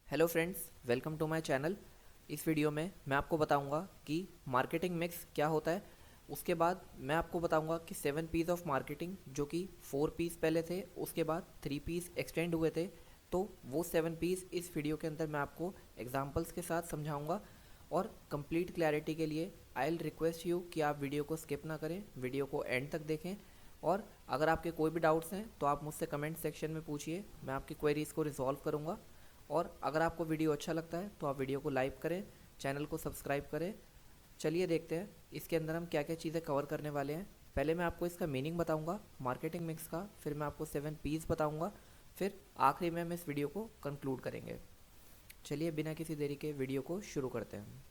Hello friends, welcome to my channel. इस video में मैं आपको बताऊंगा कि मार्केटिंग मिक्स क्या होता है। उसके बाद मैं आपको बताऊंगा कि 7 पीस ऑफ मार्केटिंग, जो कि 4 पीस पहले थे, उसके बाद 3 पीस एक्सटेंड हुए थे। तो वो 7 पीस इस वीडियो के अंदर मैं आपको एग्जांपल्स के साथ समझाऊंगा। और कंप्लीट क्लैरिटी के लिए आई विल रिक्वेस्ट यू कि आप वीडियो को स्किप ना करें, वीडियो को एंड तक देखें। और अगर आपके कोई भी डाउट्स हैं तो आप मुझसे कमेंट सेक्शन में पूछिए, मैं आपकी क्वेरीज़ को रिजॉल्व करूँगा। और अगर आपको वीडियो अच्छा लगता है तो आप वीडियो को लाइक करें, चैनल को सब्सक्राइब करें। चलिए देखते हैं इसके अंदर हम क्या क्या चीज़ें कवर करने वाले हैं। पहले मैं आपको इसका मीनिंग बताऊंगा मार्केटिंग मिक्स का, फिर मैं आपको 7 पीस बताऊंगा, फिर आखिरी में हम इस वीडियो को कंक्लूड करेंगे। चलिए बिना किसी देरी के वीडियो को शुरू करते हैं।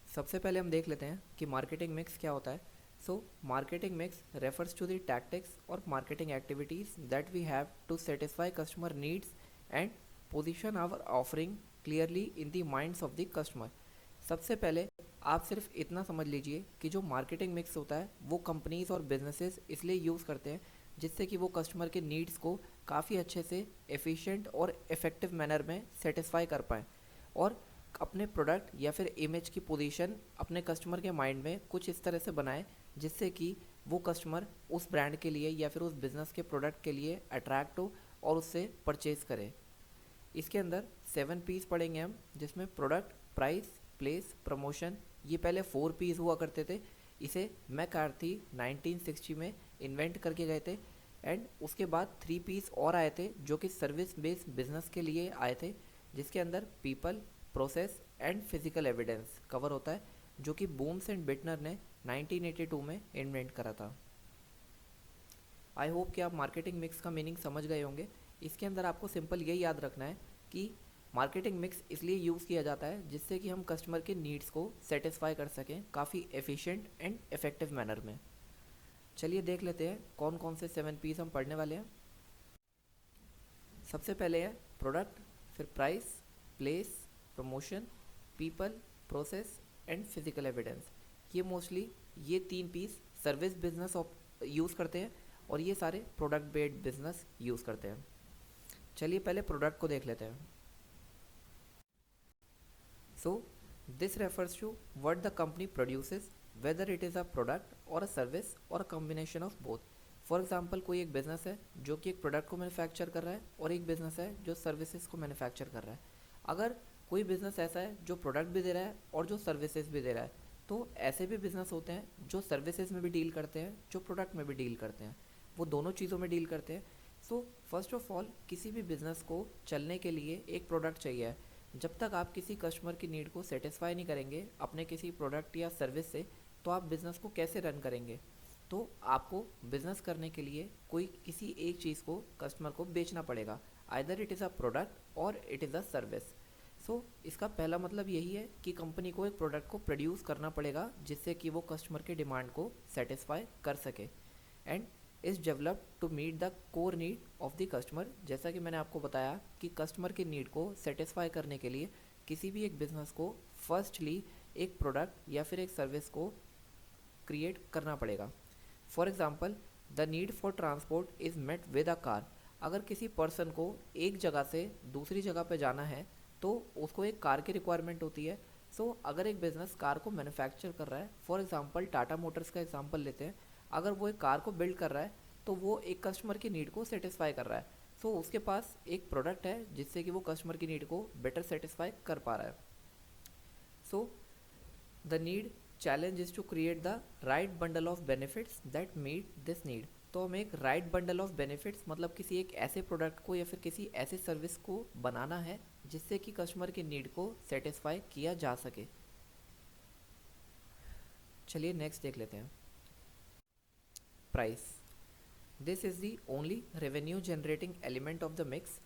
सबसे पहले हम देख लेते हैं कि मार्केटिंग मिक्स क्या होता है। So marketing mix refers to the tactics और marketing activities that we have to satisfy customer needs and position our offering clearly in the minds of the customer. सबसे पहले आप सिर्फ इतना समझ लीजिए कि जो मार्केटिंग मिक्स होता है वो कंपनीज और बिजनेसेस इसलिए यूज़ करते हैं जिससे कि वो कस्टमर के नीड्स को काफ़ी अच्छे से एफिशिएंट और इफ़ेक्टिव मैनर में सेटिस्फाई कर पाएँ, और अपने प्रोडक्ट या फिर इमेज की पोजीशन अपने कस्टमर के माइंड में कुछ इस तरह से बनाए जिससे कि वो कस्टमर उस ब्रांड के लिए या फिर उस बिज़नेस के प्रोडक्ट के लिए अट्रैक्ट हो और उससे परचेज़ करे। इसके अंदर 7 पीस पढ़ेंगे हम, जिसमें प्रोडक्ट, प्राइस, प्लेस, प्रमोशन, ये पहले 4 पीस हुआ करते थे। इसे मैकार्थी 1960 में इन्वेंट करके गए थे। एंड उसके बाद 3 पीस और आए थे जो कि सर्विस बेस्ड बिजनेस के लिए आए थे, जिसके अंदर people, process and physical evidence cover होता है, जो कि बूम्स एंड बिटनर ने 1982 में इन्वेंट करा था। आई होप कि आप मार्केटिंग मिक्स का मीनिंग समझ गए होंगे। इसके अंदर आपको सिंपल यही याद रखना है कि मार्केटिंग मिक्स इसलिए यूज़ किया जाता है जिससे कि हम कस्टमर के नीड्स को सेटिस्फाई कर सकें काफ़ी एफिशिएंट एंड इफ़ेक्टिव मैनर में। चलिए देख लेते हैं कौन कौन से 7 पीस हम पढ़ने वाले हैं। सबसे पहले है प्रोडक्ट, फिर price, place, promotion, people, process and physical evidence. ये मोस्टली ये 3 पीस सर्विस बिजनेस यूज़ करते हैं और ये सारे प्रोडक्ट बेस्ड बिजनेस यूज़ करते हैं। चलिए पहले प्रोडक्ट को देख लेते हैं। So this refers to what the company produces, whether it is a product और अ सर्विस और a combination of both. For example कोई एक बिज़नेस है जो कि एक प्रोडक्ट को मैन्युफैक्चर कर रहा है और एक बिज़नेस है जो सर्विसेज को मैन्युफैक्चर कर रहा है। अगर कोई बिज़नेस ऐसा है जो प्रोडक्ट भी दे रहा है और जो सर्विसेज भी दे रहा है, तो ऐसे भी बिज़नेस होते हैं जो सर्विसेज में भी डील करते हैं, जो प्रोडक्ट में भी डील करते हैं, वो दोनों चीज़ों में डील करते हैं। सो फर्स्ट ऑफ ऑल किसी भी बिज़नेस को चलने के लिए एक प्रोडक्ट चाहिए। जब तक आप किसी कस्टमर की नीड को सेटिस्फाई नहीं करेंगे अपने किसी प्रोडक्ट या सर्विस से, तो आप बिज़नेस को कैसे रन करेंगे। तो आपको बिज़नेस करने के लिए कोई किसी एक चीज़ को कस्टमर को बेचना पड़ेगा, either it is a product और इट इज़ अ सर्विस। सो इसका पहला मतलब यही है कि कंपनी को एक प्रोडक्ट को प्रोड्यूस करना पड़ेगा जिससे कि वो कस्टमर के डिमांड को सेटिस्फाई कर सके and is develop to meet the core need of the customer. जैसा कि मैंने आपको बताया कि कस्टमर की नीड को सेटिस्फाई करने के लिए किसी भी एक बिज़नेस को फर्स्टली एक प्रोडक्ट या फिर एक सर्विस को क्रिएट करना पड़ेगा। For example the need for transport is met with a car. अगर किसी पर्सन को एक जगह से दूसरी जगह पे जाना है तो उसको एक कार की रिक्वायरमेंट होती है। सो अगर एक बिज़नेस कार को मैन्युफैक्चर कर रहा है, फॉर एग्ज़ाम्पल टाटा मोटर्स का एग्जांपल लेते हैं, अगर वो एक कार को बिल्ड कर रहा है तो वो एक कस्टमर की नीड को सेटिस्फाई कर रहा है। सो उसके पास एक प्रोडक्ट है जिससे कि वो कस्टमर की नीड को बेटर सेटिस्फाई कर पा रहा है। So the need challenge is to create the right bundle of benefits that meet this need. तो हमें एक राइट बंडल ऑफ बेनिफिट्स मतलब किसी एक ऐसे प्रोडक्ट को या फिर किसी ऐसे सर्विस को बनाना है जिससे कि कस्टमर की नीड को सेटिस्फाई किया जा सके। चलिए नेक्स्ट देख लेते हैं। Price, this is the only revenue generating element of the mix.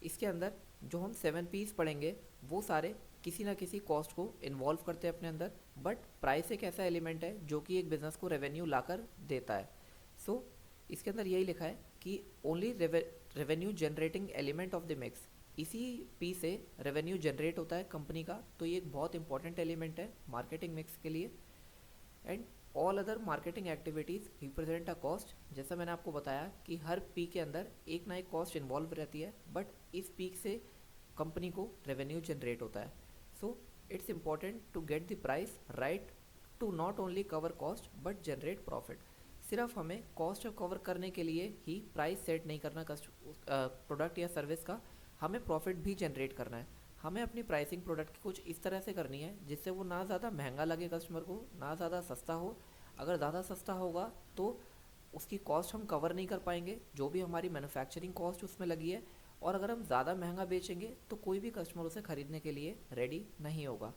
इसके अंदर जो हम 7 पीस पढ़ेंगे वो सारे किसी ना किसी कॉस्ट को इन्वॉल्व करते हैं अपने अंदर, बट प्राइस एक ऐसा एलिमेंट है जो कि एक बिज़नेस को रेवेन्यू लाकर देता है। सो इसके अंदर यही लिखा है कि only revenue generating element of the mix. इसी पी से रेवेन्यू जनरेट होता है कंपनी का, तो ये एक बहुत इंपॉर्टेंट एलिमेंट है मार्केटिंग मिक्स के लिए। And all other marketing activities represent a cost. जैसा मैंने आपको बताया कि हर पी के अंदर एक ना एक कॉस्ट इन्वॉल्व रहती है, बट इस पीक से कंपनी को रेवेन्यू जनरेट होता है। So it's important to get the price right to not only cover cost but generate profit. सिर्फ हमें कॉस्ट कवर करने के लिए ही प्राइस सेट नहीं करना प्रोडक्ट या सर्विस का, हमें प्रॉफिट भी जनरेट करना है। हमें अपनी प्राइसिंग प्रोडक्ट की कुछ इस तरह से करनी है जिससे वो ना ज़्यादा महंगा लगे कस्टमर को, ना ज़्यादा सस्ता हो। अगर ज़्यादा सस्ता होगा तो उसकी कॉस्ट हम कवर नहीं कर पाएंगे, जो भी हमारी मैन्युफैक्चरिंग कॉस्ट उसमें लगी है। और अगर हम ज़्यादा महंगा बेचेंगे तो कोई भी कस्टमर उसे ख़रीदने के लिए रेडी नहीं होगा।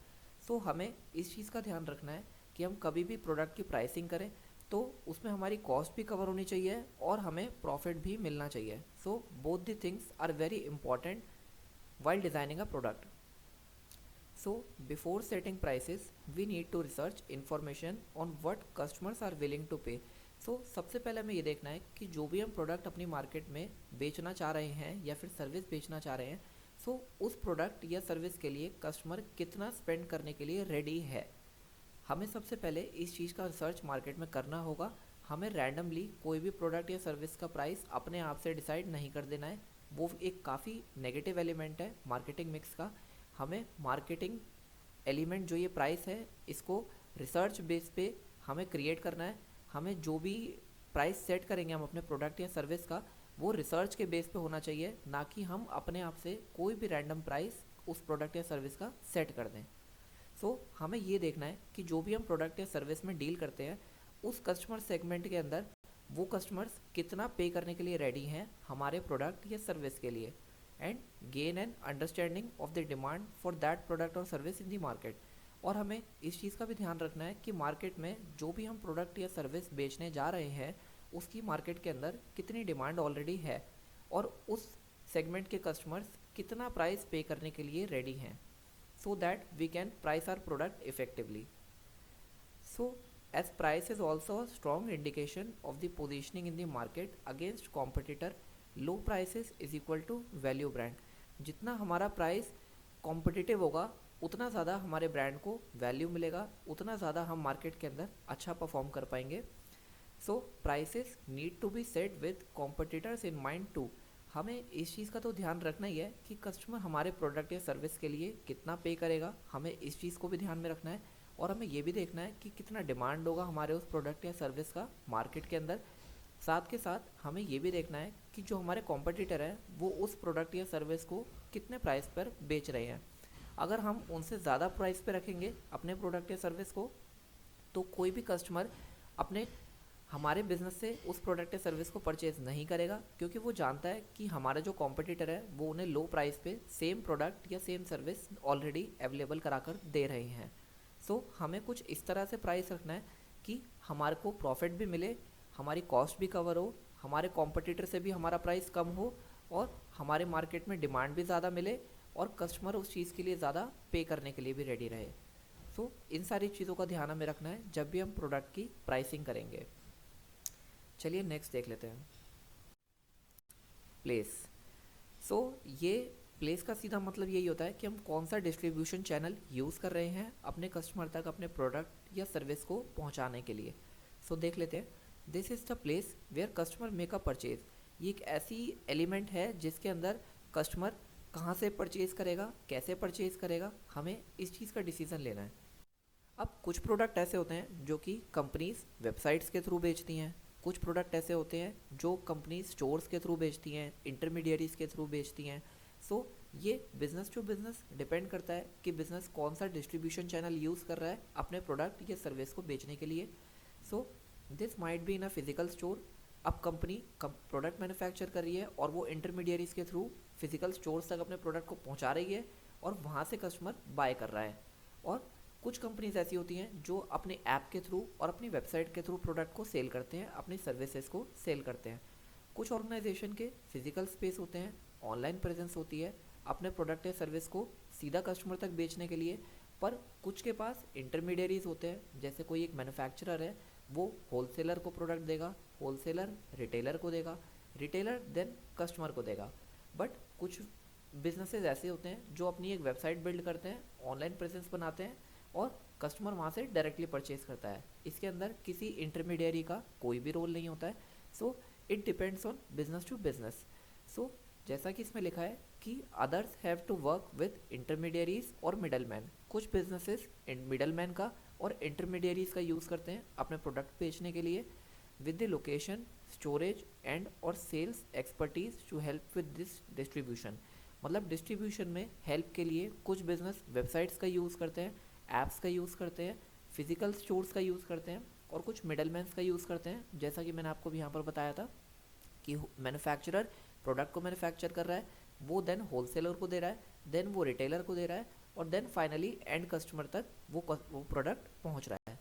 सो हमें इस चीज़ का ध्यान रखना है कि हम कभी भी प्रोडक्ट की प्राइसिंग करें तो उसमें हमारी कॉस्ट भी कवर होनी चाहिए और हमें प्रॉफिट भी मिलना चाहिए। So both the things are very important while designing a product. So before setting prices we need to research information on what customers are willing to pay. So सबसे पहले हमें ये देखना है कि जो भी हम प्रोडक्ट अपनी मार्केट में बेचना चाह रहे हैं या फिर सर्विस बेचना चाह रहे हैं, सो उस प्रोडक्ट या सर्विस के लिए कस्टमर कितना स्पेंड करने के लिए रेडी है। हमें सबसे पहले इस चीज़ का रिसर्च मार्केट में करना होगा। हमें रैंडमली कोई भी प्रोडक्ट या सर्विस का प्राइस अपने आप से डिसाइड नहीं कर देना है, वो एक काफ़ी नेगेटिव एलिमेंट है मार्केटिंग मिक्स का। हमें मार्केटिंग एलिमेंट जो ये प्राइस है इसको रिसर्च बेस पे हमें क्रिएट करना है। हमें जो भी प्राइस सेट करेंगे हम अपने प्रोडक्ट या सर्विस का, वो रिसर्च के बेस पे होना चाहिए, ना कि हम अपने आप से कोई भी रैंडम प्राइस उस प्रोडक्ट या सर्विस का सेट कर दें। सो हमें ये देखना है कि जो भी हम प्रोडक्ट या सर्विस में डील करते हैं उस कस्टमर सेगमेंट के अंदर वो कस्टमर्स कितना पे करने के लिए रेडी हैं हमारे प्रोडक्ट या सर्विस के लिए, and gain an understanding of the demand for that product और सर्विस इन द मार्केट। और हमें इस चीज़ का भी ध्यान रखना है कि मार्केट में जो भी हम प्रोडक्ट या सर्विस बेचने जा रहे हैं उसकी मार्केट के अंदर कितनी डिमांड ऑलरेडी है और उस सेगमेंट के कस्टमर्स कितना प्राइस पे करने के लिए रेडी हैं, so that we can price our product effectively. So as price is also a strong indication of the positioning in the market against competitor, low prices is equal to value brand. जितना हमारा price competitive होगा उतना ज़्यादा हमारे brand को value मिलेगा, उतना ज़्यादा हम मार्केट के अंदर अच्छा परफॉर्म कर पाएंगे। So prices need to be set with competitors in mind too. हमें इस चीज़ का तो ध्यान रखना ही है कि कस्टमर हमारे प्रोडक्ट या सर्विस के लिए कितना पे करेगा, हमें इस चीज़ को भी ध्यान में रखना है। और हमें ये भी देखना है कि कितना डिमांड होगा हमारे उस प्रोडक्ट या सर्विस का मार्केट के अंदर। साथ के साथ हमें ये भी देखना है कि जो हमारे कॉम्पिटिटर हैं वो उस प्रोडक्ट या सर्विस को कितने प्राइस पर बेच रहे हैं। अगर हम उनसे ज़्यादा प्राइस पर रखेंगे अपने प्रोडक्ट या सर्विस को तो कोई भी कस्टमर अपने हमारे बिज़नेस से उस प्रोडक्ट या सर्विस को परचेज़ नहीं करेगा, क्योंकि वो जानता है कि हमारा जो कॉम्पिटिटर है वो उन्हें लो प्राइस पे सेम प्रोडक्ट या सेम सर्विस ऑलरेडी अवेलेबल कराकर दे रहे हैं। सो हमें कुछ इस तरह से प्राइस रखना है कि हमारे को प्रॉफिट भी मिले, हमारी कॉस्ट भी कवर हो, हमारे कॉम्पिटिटर से भी हमारा प्राइस कम हो और हमारे मार्केट में डिमांड भी ज़्यादा मिले और कस्टमर उस चीज़ के लिए ज़्यादा पे करने के लिए भी रेडी रहे। सो इन सारी चीज़ों का ध्यान हमें रखना है जब भी हम प्रोडक्ट की प्राइसिंग करेंगे। चलिए नेक्स्ट देख लेते हैं, प्लेस। सो ये प्लेस का सीधा मतलब यही होता है कि हम कौन सा डिस्ट्रीब्यूशन चैनल यूज़ कर रहे हैं अपने कस्टमर तक अपने प्रोडक्ट या सर्विस को पहुंचाने के लिए। सो देख लेते हैं, this is the place where customer make a purchase. ये एक ऐसी एलिमेंट है जिसके अंदर कस्टमर कहाँ से परचेज़ करेगा, कैसे परचेज़ करेगा, हमें इस चीज़ का डिसीज़न लेना है। अब कुछ प्रोडक्ट ऐसे होते हैं जो कि कंपनीज वेबसाइट्स के थ्रू बेचती हैं, कुछ प्रोडक्ट ऐसे होते हैं जो कंपनी स्टोर्स के थ्रू बेचती हैं, इंटरमीडियरीज के थ्रू बेचती हैं। सो ये बिज़नेस टू बिज़नेस डिपेंड करता है कि बिज़नेस कौन सा डिस्ट्रीब्यूशन चैनल यूज़ कर रहा है अपने प्रोडक्ट या सर्विस को बेचने के लिए। So this might be in a physical store. अब कंपनी प्रोडक्ट मैन्युफैक्चर कर रही है और वो इंटरमीडियरीज के थ्रू फिजिकल स्टोर्स तक अपने प्रोडक्ट को पहुंचा रही है और वहाँ से कस्टमर बाय कर रहा है। और कुछ कंपनीज ऐसी होती हैं जो अपने ऐप के थ्रू और अपनी वेबसाइट के थ्रू प्रोडक्ट को सेल करते हैं, अपनी सर्विसेज को सेल करते हैं। कुछ ऑर्गेनाइजेशन के फिजिकल स्पेस होते हैं, ऑनलाइन प्रेजेंस होती है अपने प्रोडक्ट या सर्विस को सीधा कस्टमर तक बेचने के लिए। पर कुछ के पास इंटरमीडियरीज होते हैं, जैसे कोई एक मैन्युफैक्चरर है वो होलसेलर को प्रोडक्ट देगा, होलसेलर रिटेलर को देगा, रिटेलर देन कस्टमर को देगा। बट कुछ बिजनेसेस ऐसे होते हैं जो अपनी एक वेबसाइट बिल्ड करते हैं, ऑनलाइन प्रेजेंस बनाते हैं और कस्टमर वहाँ से डायरेक्टली परचेज करता है। इसके अंदर किसी इंटरमीडियरी का कोई भी रोल नहीं होता है। So it depends on business to business. So जैसा कि इसमें लिखा है कि others have to work with intermediaries और मिडलमैन। कुछ बिजनेसेस मिडलमैन का और इंटरमीडियरीज का यूज़ करते हैं अपने प्रोडक्ट बेचने के लिए, with the location, storage and और sales expertise to help with this distribution. मतलब डिस्ट्रीब्यूशन में हेल्प के लिए कुछ बिजनेस वेबसाइट्स का यूज़ करते हैं, ऐप्स का यूज़ करते हैं, फिजिकल स्टोर्स का यूज़ करते हैं, और कुछ मिडलमैन्स का यूज़ करते हैं। जैसा कि मैंने आपको भी यहाँ पर बताया था कि मैन्युफैक्चरर प्रोडक्ट को मैन्युफैक्चर कर रहा है, वो देन होलसेलर को दे रहा है, देन वो रिटेलर को दे रहा है, और देन फाइनली एंड कस्टमर तक वो प्रोडक्ट पहुँच रहा है।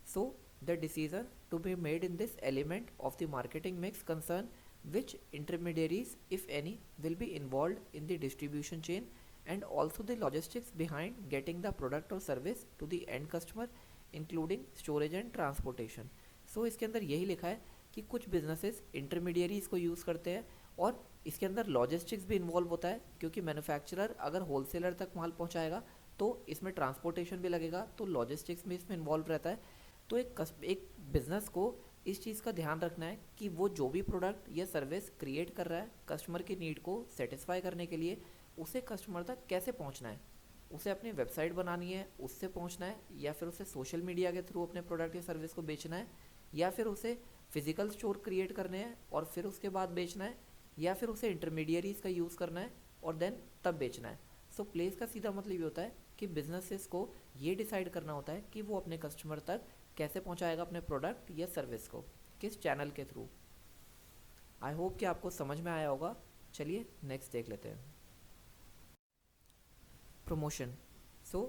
So the decision to be made in this element of the marketing mix concern which intermediaries, if any, will be involved in the distribution chain and also the logistics behind getting the product or service to the end customer including storage and transportation. So इसके अंदर यही लिखा है कि कुछ businesses intermediaries को use करते हैं और इसके अंदर लॉजिस्टिक्स भी इन्वॉल्व होता है, क्योंकि मैन्युफैक्चरर अगर होलसेलर तक माल पहुंचाएगा तो इसमें ट्रांसपोर्टेशन भी लगेगा, तो लॉजिस्टिक्स में इसमें इन्वॉल्व रहता है। तो एक बिज़नेस को इस चीज़ का ध्यान रखना है कि वो जो भी प्रोडक्ट या सर्विस क्रिएट कर रहा है कस्टमर की नीड को सेटिस्फाई करने के लिए, उसे कस्टमर तक कैसे पहुंचना है। उसे अपनी वेबसाइट बनानी है, उससे पहुंचना है, या फिर उसे सोशल मीडिया के थ्रू अपने प्रोडक्ट या सर्विस को बेचना है, या फिर उसे फिजिकल स्टोर क्रिएट करने हैं और फिर उसके बाद बेचना है, या फिर उसे इंटरमीडियरीज का यूज़ करना है और देन तब बेचना है। सो प्लेस का सीधा मतलब ये होता है कि बिजनेसेस को ये डिसाइड करना होता है कि वो अपने कस्टमर तक कैसे पहुंचाएगा अपने प्रोडक्ट या सर्विस को, किस चैनल के थ्रू। आई होप कि आपको समझ में आया होगा। चलिए नेक्स्ट देख लेते हैं। Promotion. So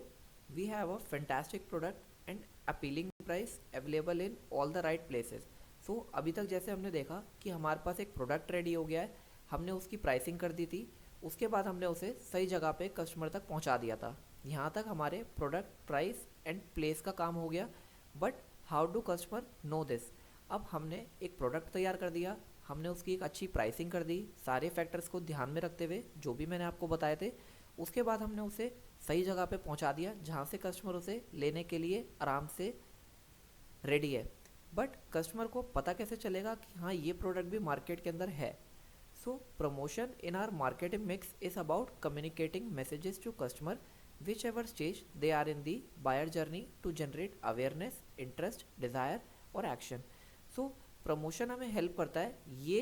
we have a fantastic product and appealing price available in all the right places. So अभी तक जैसे हमने देखा कि हमारे पास एक प्रोडक्ट रेडी हो गया है, हमने उसकी प्राइसिंग कर दी थी, उसके बाद हमने उसे सही जगह पे कस्टमर तक पहुंचा दिया था। यहाँ तक हमारे प्रोडक्ट, प्राइस एंड प्लेस का काम हो गया। But how do customer know this? अब हमने एक प्रोडक्ट तैयार कर दिया, हमने उसकी एक अच्छी प्राइसिंग कर दी सारे फैक्टर्स को ध्यान में रखते हुए जो भी मैंने आपको बताए थे। उसके बाद हमने उसे सही जगह पे पहुंचा दिया जहाँ से कस्टमर उसे लेने के लिए आराम से रेडी है। बट कस्टमर को पता कैसे चलेगा कि हाँ ये प्रोडक्ट भी मार्केट के अंदर है? So promotion in our marketing mix is about communicating messages to customer whichever stage they are in the buyer journey to generate awareness, interest, desire और action. So प्रमोशन हमें हेल्प करता है ये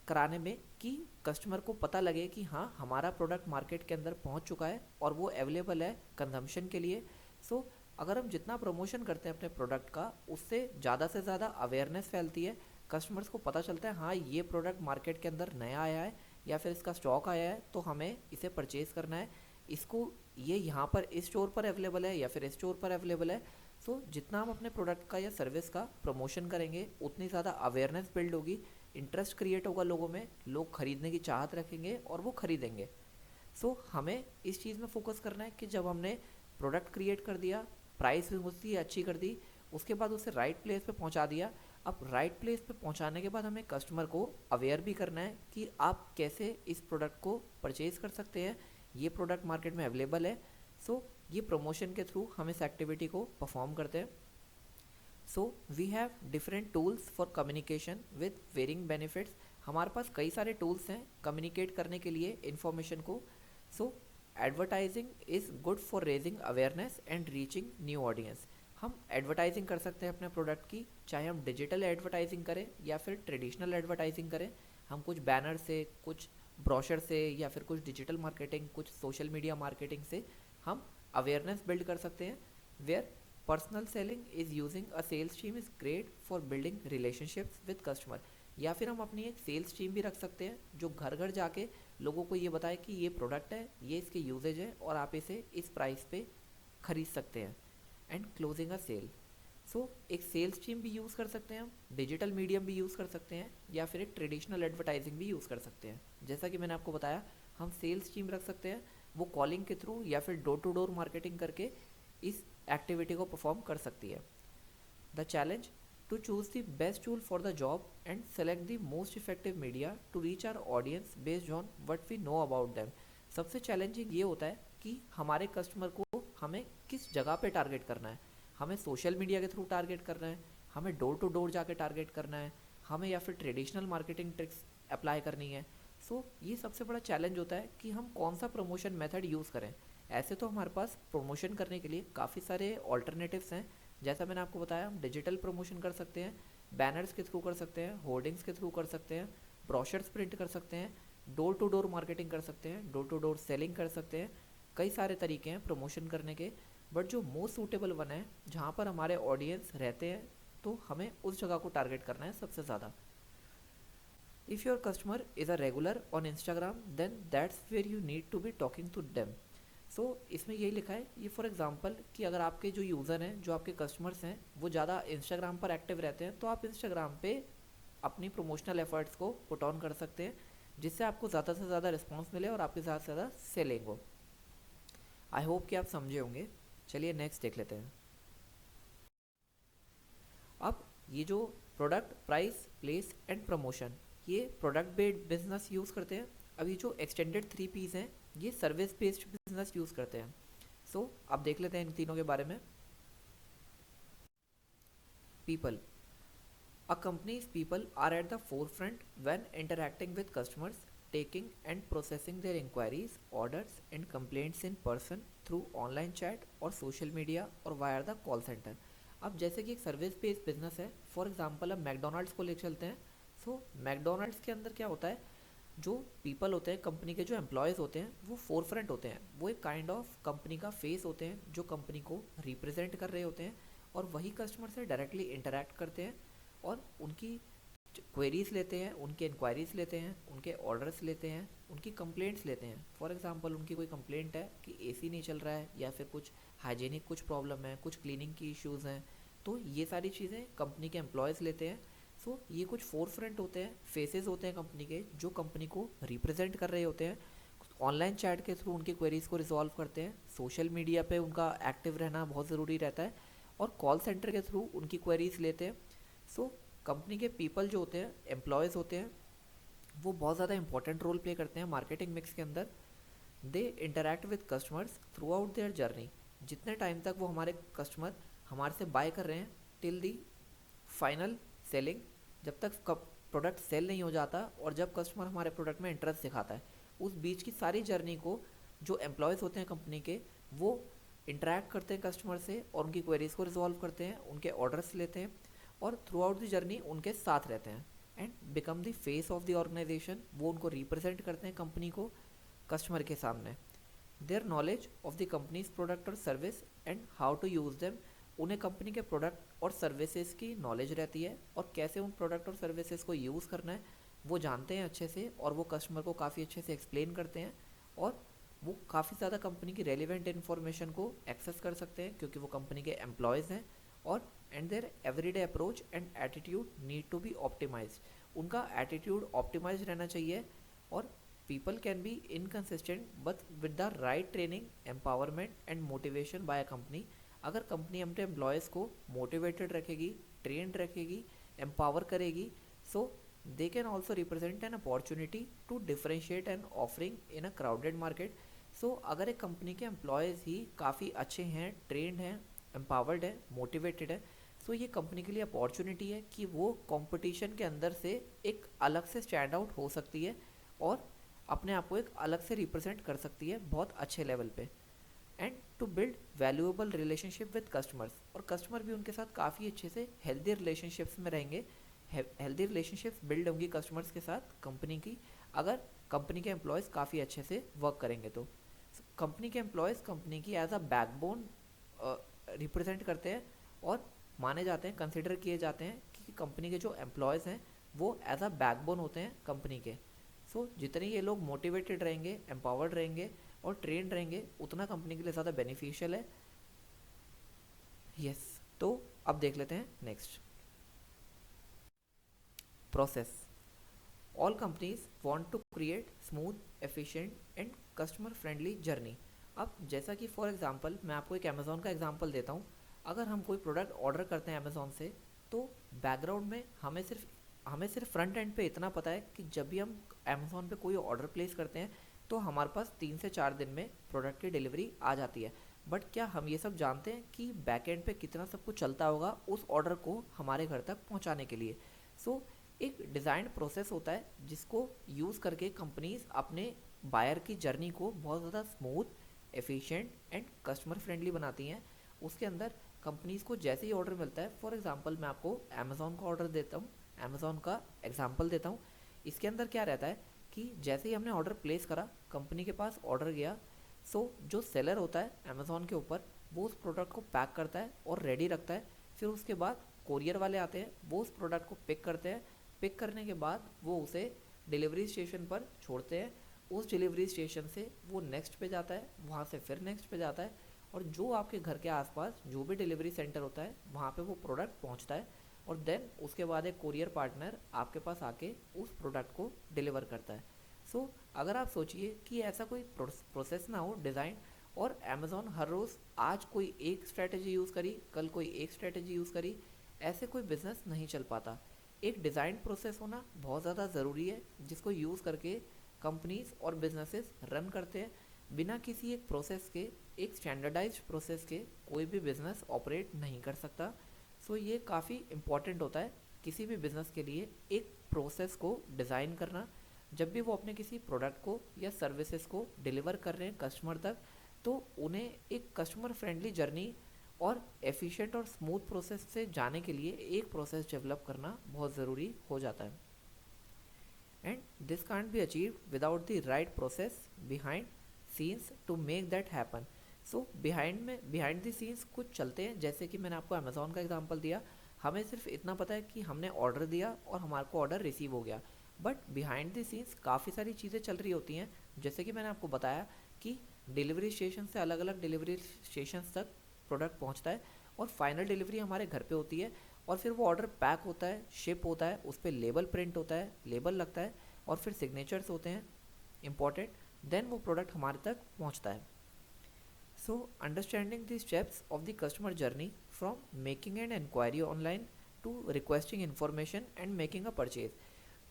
कराने में कि कस्टमर को पता लगे कि हाँ हमारा प्रोडक्ट मार्केट के अंदर पहुंच चुका है और वो अवेलेबल है कंजम्पशन के लिए। सो अगर हम जितना प्रमोशन करते हैं अपने प्रोडक्ट का, उससे ज़्यादा से ज़्यादा अवेयरनेस फैलती है, कस्टमर्स को पता चलता है हाँ ये प्रोडक्ट मार्केट के अंदर नया आया है या फिर इसका स्टॉक आया है तो हमें इसे परचेज़ करना है, इसको ये यहाँ पर इस स्टोर पर अवेलेबल है या फिर इस स्टोर पर अवेलेबल है। सो जितना हम अपने प्रोडक्ट का या सर्विस का प्रमोशन करेंगे उतनी ज़्यादा अवेयरनेस बिल्ड होगी, इंटरेस्ट क्रिएट होगा लोगों में, लोग खरीदने की चाहत रखेंगे और वो खरीदेंगे। सो हमें इस चीज़ में फोकस करना है कि जब हमने प्रोडक्ट क्रिएट कर दिया, प्राइस भी उसकी अच्छी कर दी, उसके बाद उसे राइट प्लेस पे पहुंचा दिया। अब राइट प्लेस पे पहुंचाने के बाद हमें कस्टमर को अवेयर भी करना है कि आप कैसे इस प्रोडक्ट को परचेज़ कर सकते हैं, ये प्रोडक्ट मार्केट में अवेलेबल है। सो ये प्रमोशन के थ्रू हम इस एक्टिविटी को परफॉर्म करते हैं। So we have different tools for communication with varying benefits. हमारे पास कई सारे टूल्स हैं कम्युनिकेट करने के लिए इन्फॉर्मेशन को। So advertising is good for raising awareness and reaching new audience. हम एडवर्टाइजिंग कर सकते हैं अपने प्रोडक्ट की, चाहे हम डिजिटल एडवर्टाइजिंग करें या फिर ट्रेडिशनल एडवर्टाइजिंग करें। हम कुछ बैनर से, कुछ ब्रोशर से या फिर कुछ डिजिटल मार्केटिंग, कुछ सोशल मीडिया मार्केटिंग से हम अवेयरनेस बिल्ड कर सकते हैं। Where personal selling is using a sales team is great for building relationships with customer. या फिर हम अपनी एक सेल्स टीम भी रख सकते हैं जो घर घर जाके लोगों को ये बताए कि ये प्रोडक्ट है, ये इसके यूजेज है और आप इसे इस प्राइस पे खरीद सकते हैं। And closing a sale. So एक सेल्स टीम भी यूज़ कर सकते हैं, हम डिजिटल मीडियम भी यूज़ कर सकते हैं या फिर एक ट्रेडिशनल एडवर्टाइजिंग भी यूज़ कर सकते हैं। जैसा कि मैंने आपको बताया, हम सेल्स टीम रख सकते हैं, वो कॉलिंग के थ्रू या फिर डोर टू डोर मार्केटिंग करके इस एक्टिविटी को परफॉर्म कर सकती है। The challenge to choose the best tool for the job and select the most effective media to reach our audience based on what we know about them. सबसे challenging ये होता है कि हमारे कस्टमर को हमें किस जगह पे टारगेट करना है। हमें सोशल मीडिया के थ्रू टारगेट करना है, हमें डोर टू डोर जाके टारगेट करना है, हमें या फिर ट्रेडिशनल मार्केटिंग ट्रिक्स अप्लाई करनी है। ये सबसे बड़ा चैलेंज होता है कि हम कौन सा प्रमोशन मेथड यूज़ करें। ऐसे तो हमारे पास प्रमोशन करने के लिए काफ़ी सारे ऑल्टरनेटिव्स हैं। जैसा मैंने आपको बताया, हम डिजिटल प्रमोशन कर सकते हैं, बैनर्स के थ्रू कर सकते हैं, होर्डिंग्स के थ्रू कर सकते हैं, ब्रोशर्स प्रिंट कर सकते हैं, डोर टू डोर मार्केटिंग कर सकते हैं, डोर टू डोर सेलिंग कर सकते हैं। कई सारे तरीके हैं प्रमोशन करने के, बट जो मोस्ट सूटेबल वन है जहाँ पर हमारे ऑडियंस रहते हैं, तो हमें उस जगह को टारगेट करना है सबसे ज़्यादा। If your customer is a regular on Instagram, then that's where you need to be talking to them. इसमें यही लिखा है, ये फॉर एग्जांपल कि अगर आपके जो यूज़र हैं, जो आपके कस्टमर्स हैं, वो ज़्यादा इंस्टाग्राम पर एक्टिव रहते हैं, तो आप इंस्टाग्राम पे अपनी प्रमोशनल एफर्ट्स को पुट ऑन कर सकते हैं, जिससे आपको ज़्यादा से ज़्यादा रिस्पॉन्स मिले और आपके ज़्यादा से ज़्यादा सेलिंग हो। आई होप कि आप समझे होंगे। चलिए नेक्स्ट देख लेते हैं। अब ये जो product, price, place and promotion, ये प्रोडक्ट बेस्ड बिजनेस यूज़ करते हैं। अब ये जो एक्सटेंडेड 3 P's हैं, ये सर्विस बेस्ड बिजनेस यूज़ करते हैं। अब देख लेते हैं इन तीनों के बारे में। People, a company's people are at the forefront when interacting with customers, taking and processing their inquiries, orders and complaints in person through online chat or social media or via the call center। अब जैसे कि एक service based business है, for example अब McDonald's को ले चलते हैं। मैकडोनल्ड्स के अंदर क्या होता है, जो पीपल होते हैं, कंपनी के जो एम्प्लॉयज़ होते हैं, वो फोर फ्रंट होते हैं। वो एक काइंड ऑफ कंपनी का फेस होते हैं, जो कंपनी को रिप्रेजेंट कर रहे होते हैं, और वही कस्टमर से डायरेक्टली इंटरेक्ट करते हैं और उनकी क्वेरीज लेते हैं, उनके इंक्वायरीज लेते हैं, उनके ऑर्डर्स लेते हैं, उनकी कंप्लेंट्स लेते हैं। फॉर एग्जांपल उनकी कोई कंप्लेंट है कि एसी नहीं चल रहा है, या फिर कुछ हाइजीनिक कुछ प्रॉब्लम है, कुछ क्लीनिंग की इश्यूज़ हैं, तो ये सारी चीज़ें कंपनी के एम्प्लॉयज़ लेते हैं। ये कुछ फोर फ्रंट होते हैं, फेसेस होते हैं कंपनी के, जो कंपनी को रिप्रेजेंट कर रहे होते हैं। ऑनलाइन चैट के थ्रू उनकी क्वेरीज को रिजॉल्व करते हैं, सोशल मीडिया पे उनका एक्टिव रहना बहुत ज़रूरी रहता है, और कॉल सेंटर के थ्रू उनकी क्वेरीज लेते हैं। कंपनी के पीपल जो होते हैं, एम्प्लॉयज़ होते हैं, वो बहुत ज़्यादा इंपॉर्टेंट रोल प्ले करते हैं मार्केटिंग मिक्स के अंदर। They interact with customers through out their journey. जितने टाइम तक वो हमारे कस्टमर हमारे से बाय कर रहे हैं, टिल दी फाइनल सेलिंग, जब तक प्रोडक्ट सेल नहीं हो जाता और जब कस्टमर हमारे प्रोडक्ट में इंटरेस्ट दिखाता है, उस बीच की सारी जर्नी को जो एम्प्लॉयज़ होते हैं कंपनी के, वो इंटरेक्ट करते हैं कस्टमर से और उनकी क्वेरीज को रिजॉल्व करते हैं, उनके ऑर्डर्स लेते हैं, और थ्रू आउट द जर्नी उनके साथ रहते हैं and become the face of the organisation. वो उनको रिप्रेजेंट करते हैं कंपनी को कस्टमर के सामने। Their knowledge of the company's product और service and how to use them. उन्हें कंपनी के प्रोडक्ट और सर्विसेज की नॉलेज रहती है, और कैसे उन प्रोडक्ट और सर्विसेज को यूज़ करना है वो जानते हैं अच्छे से, और वो कस्टमर को काफ़ी अच्छे से एक्सप्लेन करते हैं, और वो काफ़ी ज़्यादा कंपनी की रेलिवेंट इन्फॉर्मेशन को एक्सेस कर सकते हैं, क्योंकि वो कंपनी के एम्प्लॉयज़ हैं। और and their everyday approach and attitude need to be optimize. उनका एटीट्यूड ऑप्टिमाइज रहना चाहिए। और people can be inconsistent but with the right training, empowerment and motivation by a company. अगर कंपनी अपने एम्प्लॉयज़ को मोटिवेटेड रखेगी, ट्रेंड रखेगी, empower करेगी, so they can also represent an opportunity to differentiate an offering in a crowded market. अगर एक company के employees ही काफ़ी अच्छे हैं, ट्रेंड हैं, एम्पावर्ड है, मोटिवेटेड है, ये कंपनी के लिए अपॉर्चुनिटी है कि वो कंपटीशन के अंदर से एक अलग से स्टैंड आउट हो सकती है और अपने आप को एक अलग से रिप्रेजेंट कर सकती है बहुत अच्छे लेवल पे। And to build valuable relationship with customers, और कस्टमर भी उनके साथ काफ़ी अच्छे से हेल्दी रिलेशनशिप्स में रहेंगे। हेल्दी रिलेशनशिप्स बिल्ड होंगी कस्टमर्स के साथ कंपनी की, अगर कंपनी के एम्प्लॉयज़ काफ़ी अच्छे से वर्क करेंगे। तो कंपनी के एम्प्लॉयज़ कंपनी की एज अ बैकबोन रिप्रेजेंट करते हैं, और माने जाते हैं, कंसिडर किए जाते हैं कि कंपनी के जो एम्प्लॉयज़ हैं वो एज अ बैकबोन होते हैं कंपनी के। जितने ये लोग मोटिवेटेड रहेंगे, एम्पावर्ड रहेंगे और ट्रेंड रहेंगे, उतना कंपनी के लिए ज़्यादा बेनिफिशियल है। यस, तो अब देख लेते हैं next process. All companies want to create smooth, efficient and customer friendly journey. अब जैसा कि फॉर एग्जांपल मैं आपको एक अमेज़ॉन का एग्जांपल देता हूँ। अगर हम कोई प्रोडक्ट ऑर्डर करते हैं अमेज़ॉन से, तो बैकग्राउंड में हमें सिर्फ फ्रंट एंड पे इतना पता है कि जब भी हम अमेज़ॉन पे कोई ऑर्डर प्लेस करते हैं तो हमारे पास 3 से 4 दिन में प्रोडक्ट की डिलीवरी आ जाती है। बट क्या हम ये सब जानते हैं कि बैक एंड पे कितना सब कुछ चलता होगा उस ऑर्डर को हमारे घर तक पहुंचाने के लिए? एक डिज़ाइन प्रोसेस होता है जिसको यूज़ करके कंपनीज अपने बायर की जर्नी को बहुत ज़्यादा smooth, efficient and customer friendly बनाती हैं। उसके अंदर कंपनीज को जैसे ही ऑर्डर मिलता है, फॉर एग्जांपल मैं आपको अमेज़ॉन का ऑर्डर देता हूँ, अमेज़ॉन का एग्जांपल देता हूँ। इसके अंदर क्या रहता है कि जैसे ही हमने ऑर्डर प्लेस करा, कंपनी के पास ऑर्डर गया, सो जो सेलर होता है अमेज़ॉन के ऊपर, वो उस प्रोडक्ट को पैक करता है और रेडी रखता है। फिर उसके बाद कोरियर वाले आते हैं, वो उस प्रोडक्ट को पिक करते हैं। पिक करने के बाद वो उसे डिलीवरी स्टेशन पर छोड़ते हैं। उस डिलीवरी स्टेशन से वो नेक्स्ट पे जाता है, वहाँ से फिर नेक्स्ट पे जाता है, और जो आपके घर के आसपास जो भी डिलीवरी सेंटर होता है वहाँ पे वो प्रोडक्ट पहुँचता है। और देन उसके बाद एक कोरियर पार्टनर आपके पास आके उस प्रोडक्ट को डिलीवर करता है। सो अगर आप सोचिए कि ऐसा कोई प्रोसेस ना हो डिज़ाइन, और अमेज़ॉन हर रोज़ आज कोई एक स्ट्रेटजी यूज़ करी, कल कोई एक स्ट्रेटजी यूज़ करी, ऐसे कोई बिजनेस नहीं चल पाता। एक डिज़ाइन प्रोसेस होना बहुत ज़्यादा ज़रूरी है जिसको यूज़ करके कंपनीज और बिजनेसेस रन करते हैं। बिना किसी एक प्रोसेस के, एक स्टैंडर्डाइज्ड प्रोसेस के, कोई भी बिजनेस ऑपरेट नहीं कर सकता। सो ये काफ़ी इम्पॉर्टेंट होता है किसी भी बिजनेस के लिए एक प्रोसेस को डिज़ाइन करना। जब भी वो अपने किसी प्रोडक्ट को या सर्विसेज को डिलीवर कर रहे हैं कस्टमर तक, तो उन्हें एक कस्टमर फ्रेंडली जर्नी और एफिशिएंट और स्मूथ प्रोसेस से जाने के लिए एक प्रोसेस डेवलप करना बहुत ज़रूरी हो जाता है। And this can't be achieve without the right process behind scenes to make that happen. So behind the scenes कुछ चलते हैं, जैसे कि मैंने आपको अमेज़ॉन का एग्जांपल दिया। हमें सिर्फ इतना पता है कि हमने ऑर्डर दिया और हमारे को ऑर्डर रिसीव हो गया, बट बिहाइंड द सीन्स काफ़ी सारी चीज़ें चल रही होती हैं। जैसे कि मैंने आपको बताया कि डिलीवरी स्टेशन से अलग अलग डिलीवरी स्टेशन तक प्रोडक्ट पहुंचता है, और फाइनल डिलीवरी हमारे घर पे होती है। और फिर वो ऑर्डर पैक होता है, शिप होता है, उस पर लेबल प्रिंट होता है, लेबल लगता है, और फिर सिग्नेचर्स होते हैं इम्पॉर्टेंट। देन वो प्रोडक्ट हमारे तक पहुंचता है। So understanding the steps of the customer journey from making an inquiry online to requesting information and making a purchase.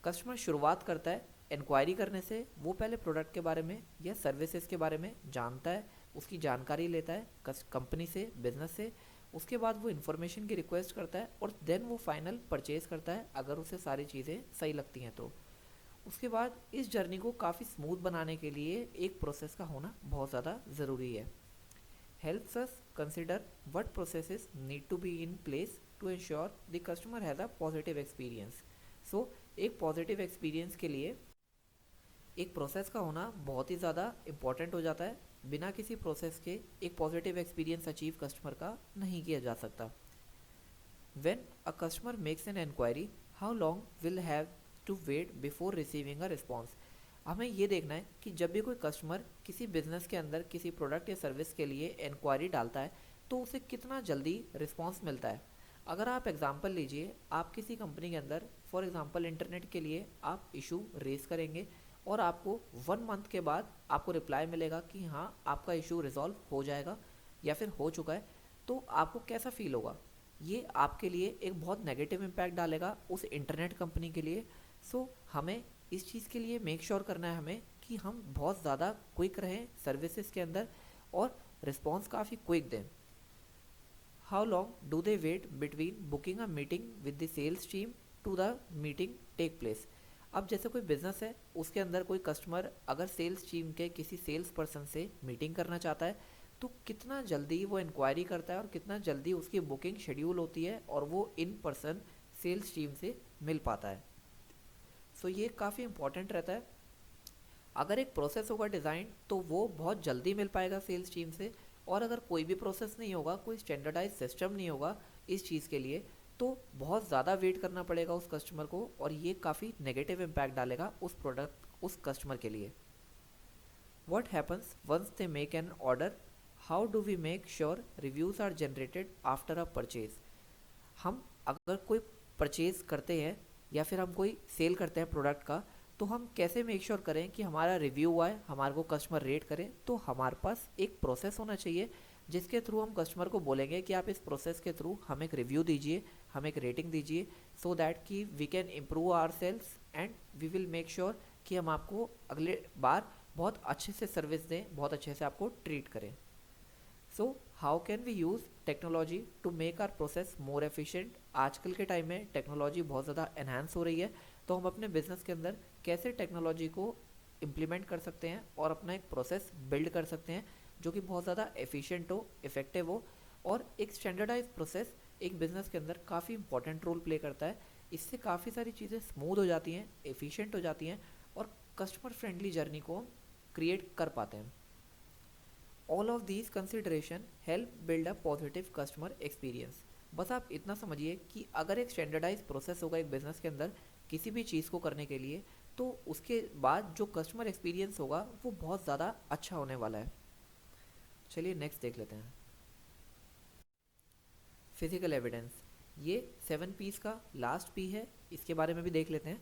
Customer शुरुआत करता है इंक्वायरी करने से, वो पहले प्रोडक्ट के बारे में या सर्विसेज के बारे में जानता है, उसकी जानकारी लेता है कंपनी से, बिजनेस से। उसके बाद वो इन्फॉर्मेशन की रिक्वेस्ट करता है, और देन वो फाइनल परचेज करता है अगर उसे सारी चीज़ें सही लगती हैं तो। उसके बाद इस जर्नी को काफ़ी स्मूथ बनाने के लिए एक प्रोसेस का होना बहुत ज़्यादा ज़रूरी है। Helps us consider what processes need to be in place to ensure the customer has a positive experience. So एक पॉजिटिव एक्सपीरियंस के लिए एक प्रोसेस का होना बहुत ही ज़्यादा इम्पॉर्टेंट हो जाता है। बिना किसी प्रोसेस के एक पॉजिटिव एक्सपीरियंस अचीव कस्टमर का नहीं किया जा सकता। When a customer makes an inquiry, how long will have to wait before receiving a response. हमें ये देखना है कि जब भी कोई कस्टमर किसी बिजनेस के अंदर किसी प्रोडक्ट या सर्विस के लिए इंक्वायरी डालता है, तो उसे कितना जल्दी रिस्पॉन्स मिलता है। अगर आप एग्जांपल लीजिए, आप किसी कंपनी के अंदर फॉर एग्जांपल इंटरनेट के लिए आप इशू रेज करेंगे, और आपको 1 मंथ के बाद आपको रिप्लाई मिलेगा कि हाँ आपका इशू रिजॉल्व हो जाएगा या फिर हो चुका है, तो आपको कैसा फील होगा? ये आपके लिए एक बहुत नेगेटिव इम्पैक्ट डालेगा उस इंटरनेट कंपनी के लिए। सो हमें इस चीज़ के लिए मेक श्योर करना है हमें कि हम बहुत ज़्यादा क्विक रहें सर्विसेज के अंदर और रिस्पॉन्स काफ़ी क्विक दें। How long do they wait between booking a meeting with the sales team to the meeting take place. अब जैसे कोई बिजनेस है, उसके अंदर कोई कस्टमर अगर सेल्स टीम के किसी सेल्स पर्सन से मीटिंग करना चाहता है, तो कितना जल्दी वो इंक्वायरी करता है और कितना जल्दी उसकी बुकिंग शेड्यूल होती है और वो इन पर्सन सेल्स टीम से मिल पाता है। सो ये काफ़ी इंपॉर्टेंट रहता है। अगर एक प्रोसेस होगा डिज़ाइन, तो वो बहुत जल्दी मिल पाएगा सेल्स टीम से, और अगर कोई भी प्रोसेस नहीं होगा, कोई स्टैंडर्डाइज सिस्टम नहीं होगा इस चीज़ के लिए, तो बहुत ज़्यादा वेट करना पड़ेगा उस कस्टमर को, और ये काफ़ी नेगेटिव इम्पैक्ट डालेगा उस प्रोडक्ट उस कस्टमर के लिए। What happens once they make an order, how do we make sure reviews are generated after a purchase. हम अगर कोई परचेज करते हैं या फिर हम कोई सेल करते हैं प्रोडक्ट का, तो हम कैसे मेक श्योर करें कि हमारा रिव्यू आए, हमारे को कस्टमर रेट करें। तो हमारे पास एक प्रोसेस होना चाहिए जिसके थ्रू हम कस्टमर को बोलेंगे कि आप इस प्रोसेस के थ्रू हम एक रिव्यू दीजिए, हम एक रेटिंग दीजिए, सो दैट कि we can improve our sales and we will make sure कि हम आपको अगले बार बहुत अच्छे से सर्विस दें, बहुत अच्छे से आपको ट्रीट करें। So how can we use technology to make our process more efficient. आजकल के टाइम में टेक्नोलॉजी बहुत ज़्यादा एनहांस हो रही है, तो हम अपने बिजनेस के अंदर कैसे टेक्नोलॉजी को इम्प्लीमेंट कर सकते हैं और अपना एक प्रोसेस बिल्ड कर सकते हैं जो कि बहुत ज़्यादा एफिशिएंट हो, इफेक्टिव हो। और एक स्टैंडर्डाइज प्रोसेस एक बिज़नेस के अंदर काफ़ी इंपॉर्टेंट रोल प्ले करता है। इससे काफ़ी सारी चीज़ें स्मूथ हो जाती हैं, एफिशिएंट हो जाती हैं और कस्टमर फ्रेंडली जर्नी को हम क्रिएट कर पाते हैं। All of these consideration help build a positive customer experience. बस आप इतना समझिए कि अगर एक स्टैंडर्डाइज प्रोसेस होगा एक बिज़नेस के अंदर किसी भी चीज़ को करने के लिए, तो उसके बाद जो कस्टमर एक्सपीरियंस होगा वो बहुत ज़्यादा अच्छा होने वाला है। चलिए नेक्स्ट देख लेते हैं। फिजिकल एविडेंस, ये 7 P's का लास्ट पी है, इसके बारे में भी देख लेते हैं।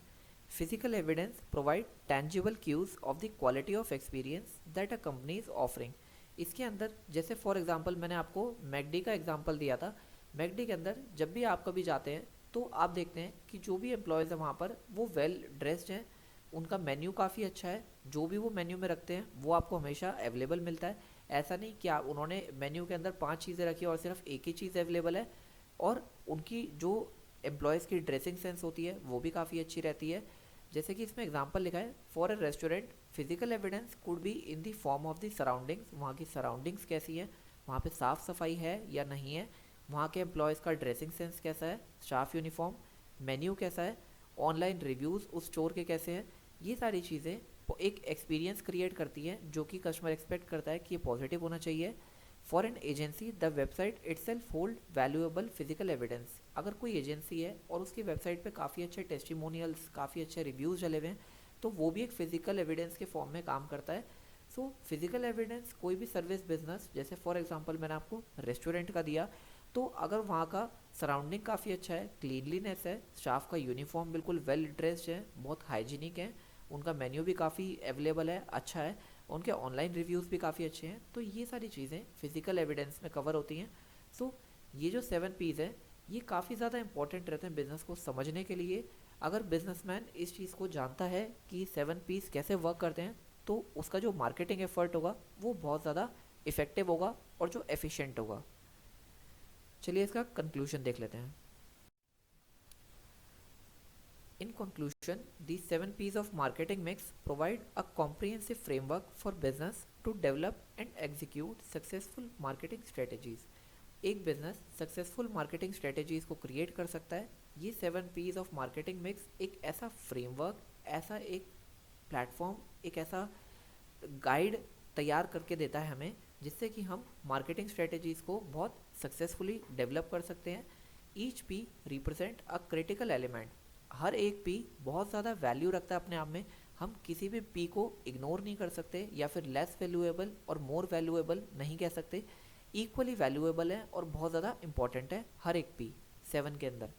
Physical evidence provide tangible cues of the quality of experience that a company is offering. इसके अंदर जैसे फॉर एग्जांपल मैंने आपको मैकडी का एग्जांपल दिया था। मैकडी के अंदर जब भी आप कभी जाते हैं तो आप देखते हैं कि जो भी एम्प्लॉयज़ हैं वहाँ पर वो वेल ड्रेस्ड हैं, उनका मेन्यू काफ़ी अच्छा है, जो भी वो मेन्यू में रखते हैं वो आपको हमेशा अवेलेबल मिलता है। ऐसा नहीं कि आप उन्होंने मेन्यू के अंदर 5 चीज़ें रखी और सिर्फ एक ही चीज़ अवेलेबल है। और उनकी जो एम्प्लॉयज़ की ड्रेसिंग सेंस होती है वो भी काफ़ी अच्छी रहती है। जैसे कि इसमें एग्जांपल लिखा है, for a restaurant physical evidence could be in the form of the surroundings. वहाँ की सराउंडिंग्स कैसी है, वहाँ पे साफ़ सफाई है या नहीं है, वहाँ के एम्प्लॉयज़ का ड्रेसिंग सेंस कैसा है, स्टाफ यूनिफॉर्म, मेन्यू कैसा है, ऑनलाइन रिव्यूज़ उस स्टोर के कैसे हैं। ये सारी चीज़ें एक एक्सपीरियंस क्रिएट करती हैं जो कि कस्टमर एक्सपेक्ट करता है कि ये पॉजिटिव होना चाहिए। For an agency the website itself hold valuable physical evidence. अगर कोई एजेंसी है और उसकी वेबसाइट पे काफ़ी अच्छे टेस्टिमोनियल्स, काफ़ी अच्छे रिव्यूज़ चले हुए हैं, तो वो भी एक फ़िज़िकल एविडेंस के फॉर्म में काम करता है। सो फिज़िकल एविडेंस कोई भी सर्विस बिजनेस, जैसे फॉर एग्जांपल मैंने आपको रेस्टोरेंट का दिया, तो अगर वहाँ का सराउंडिंग काफ़ी अच्छा है, क्लीनलीनेस है, स्टाफ का यूनिफॉर्म बिल्कुल वेल ड्रेस्ड है, बहुत हाइजीनिक है, उनका मेन्यू भी काफ़ी अवेलेबल है, अच्छा है, उनके ऑनलाइन रिव्यूज़ भी काफ़ी अच्छे हैं, तो ये सारी चीज़ें फिजिकल एविडेंस में कवर होती हैं। सो ये जो 7 P's है ये काफ़ी ज़्यादा इंपॉर्टेंट रहते हैं बिज़नेस को समझने के लिए। अगर बिजनेसमैन इस चीज़ को जानता है कि 7 P's कैसे वर्क करते हैं, तो उसका जो मार्केटिंग एफर्ट होगा वो बहुत ज़्यादा इफेक्टिव होगा और जो एफिशिएंट होगा। चलिए इसका कंक्लूजन देख लेते हैं। In conclusion, these 7 P's of marketing mix provide a comprehensive framework for business to develop and execute successful marketing strategies. एक बिजनेस सक्सेसफुल मार्केटिंग स्ट्रेटेजीज को क्रिएट कर सकता है। ये 7 P's ऑफ मार्केटिंग मिक्स एक ऐसा फ्रेमवर्क, ऐसा एक प्लेटफॉर्म, एक ऐसा गाइड तैयार करके देता है हमें, जिससे कि हम मार्केटिंग स्ट्रेटेजीज को बहुत सक्सेसफुली डेवलप कर सकते हैं। Each P represent a critical element. हर एक पी बहुत ज़्यादा वैल्यू रखता है अपने आप में। हम किसी भी पी को इग्नोर नहीं कर सकते या फिर लेस वैल्यूएबल और मोर वैल्यूएबल नहीं कह सकते। इक्वली वैल्यूएबल है और बहुत ज़्यादा इंपॉर्टेंट है हर एक पी 7 के अंदर।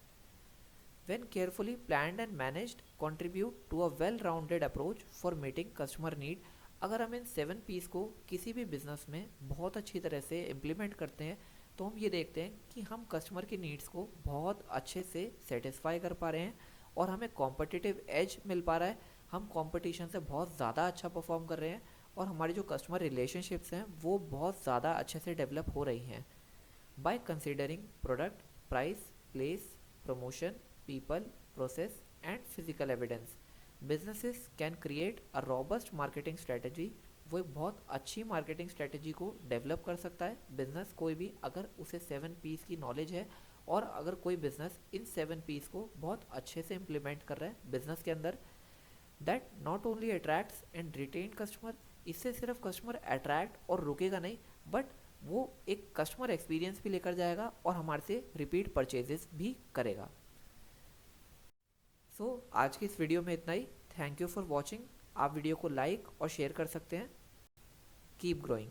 When carefully planned and managed, contribute to a well-rounded approach for meeting customer need। अगर हम इन 7 P's को किसी भी बिजनेस में बहुत अच्छी तरह से इम्प्लीमेंट करते हैं, तो हम ये देखते हैं कि हम कस्टमर की नीड्स को बहुत अच्छे से सेटिस्फाई कर पा रहे हैं और हमें कॉम्पिटिटिव एज मिल पा रहा है। हम कंपटीशन से बहुत ज़्यादा अच्छा परफॉर्म कर रहे हैं और हमारी जो कस्टमर रिलेशनशिप्स हैं वो बहुत ज़्यादा अच्छे से डेवलप हो रही हैं। By considering product, price, place, promotion, people, process and physical evidence, businesses can create a robust marketing strategy। वो एक बहुत अच्छी मार्केटिंग स्ट्रेटजी को डेवलप कर सकता है बिजनेस कोई भी, अगर उसे 7 P's की नॉलेज है और अगर कोई बिजनेस इन 7 P's को बहुत अच्छे से इम्प्लीमेंट कर रहा है बिजनेस के अंदर। That not only attracts and retain customer. इससे सिर्फ कस्टमर अट्रैक्ट और रुकेगा नहीं, बट वो एक कस्टमर एक्सपीरियंस भी लेकर जाएगा और हमारे से रिपीट परचेजेस भी करेगा। आज की इस वीडियो में इतना ही। Thank you for watching. आप वीडियो को लाइक और शेयर कर सकते हैं। Keep growing.